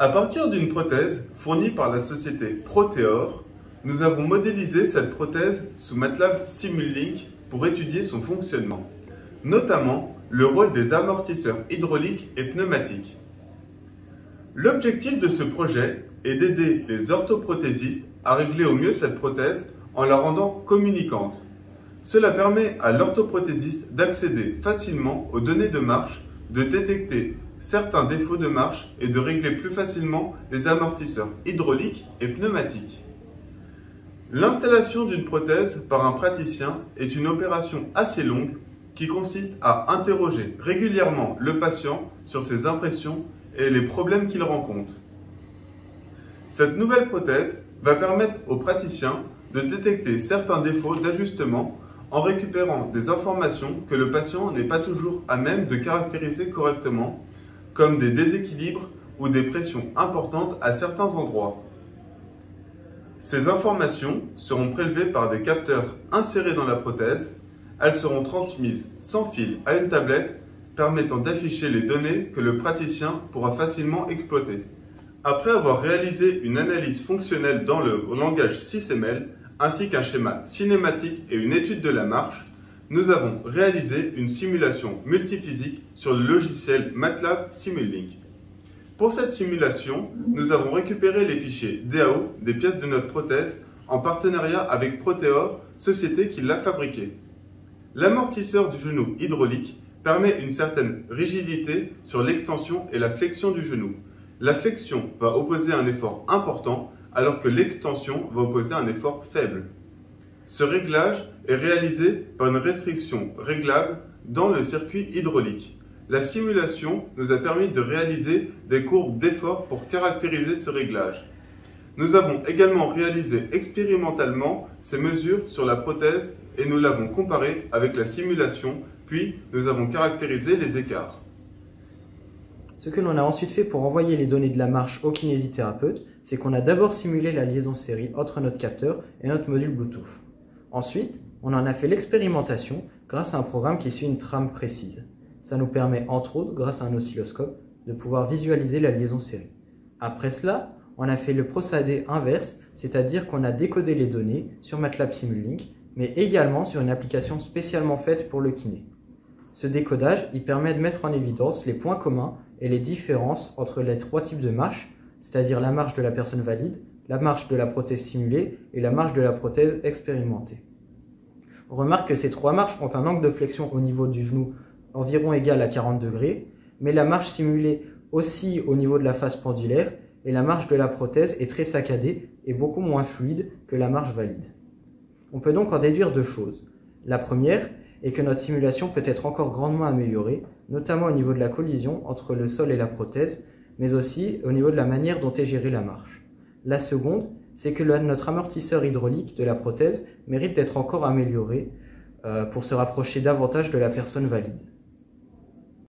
À partir d'une prothèse fournie par la société Proteor, nous avons modélisé cette prothèse sous MATLAB Simulink pour étudier son fonctionnement, notamment le rôle des amortisseurs hydrauliques et pneumatiques. L'objectif de ce projet est d'aider les orthoprothésistes à régler au mieux cette prothèse en la rendant communicante. Cela permet à l'orthoprothésiste d'accéder facilement aux données de marche, de détecter certains défauts de marche et de régler plus facilement les amortisseurs hydrauliques et pneumatiques. L'installation d'une prothèse par un praticien est une opération assez longue qui consiste à interroger régulièrement le patient sur ses impressions et les problèmes qu'il rencontre. Cette nouvelle prothèse va permettre au praticien de détecter certains défauts d'ajustement en récupérant des informations que le patient n'est pas toujours à même de caractériser correctement, comme des déséquilibres ou des pressions importantes à certains endroits. Ces informations seront prélevées par des capteurs insérés dans la prothèse. Elles seront transmises sans fil à une tablette permettant d'afficher les données que le praticien pourra facilement exploiter. Après avoir réalisé une analyse fonctionnelle dans le langage SysML, ainsi qu'un schéma cinématique et une étude de la marche, nous avons réalisé une simulation multiphysique sur le logiciel MATLAB Simulink. Pour cette simulation, nous avons récupéré les fichiers DAO des pièces de notre prothèse en partenariat avec Proteor, société qui l'a fabriquée. L'amortisseur du genou hydraulique permet une certaine rigidité sur l'extension et la flexion du genou. La flexion va opposer un effort important alors que l'extension va opposer un effort faible. Ce réglage est réalisé par une restriction réglable dans le circuit hydraulique. La simulation nous a permis de réaliser des courbes d'effort pour caractériser ce réglage. Nous avons également réalisé expérimentalement ces mesures sur la prothèse et nous l'avons comparé avec la simulation, puis nous avons caractérisé les écarts. Ce que l'on a ensuite fait pour envoyer les données de la marche au kinésithérapeute, c'est qu'on a d'abord simulé la liaison série entre notre capteur et notre module Bluetooth. Ensuite, on en a fait l'expérimentation grâce à un programme qui suit une trame précise. Ça nous permet, entre autres, grâce à un oscilloscope, de pouvoir visualiser la liaison série. Après cela, on a fait le procédé inverse, c'est-à-dire qu'on a décodé les données sur MATLAB Simulink, mais également sur une application spécialement faite pour le kiné. Ce décodage, il permet de mettre en évidence les points communs et les différences entre les trois types de marches, c'est-à-dire la marche de la personne valide, la marche de la prothèse simulée et la marche de la prothèse expérimentée. On remarque que ces trois marches ont un angle de flexion au niveau du genou environ égal à 40 degrés, mais la marche simulée aussi au niveau de la face pendulaire et la marche de la prothèse est très saccadée et beaucoup moins fluide que la marche valide. On peut donc en déduire deux choses. La première est que notre simulation peut être encore grandement améliorée, notamment au niveau de la collision entre le sol et la prothèse, mais aussi au niveau de la manière dont est gérée la marche. La seconde, c'est que notre amortisseur hydraulique de la prothèse mérite d'être encore amélioré pour se rapprocher davantage de la personne valide.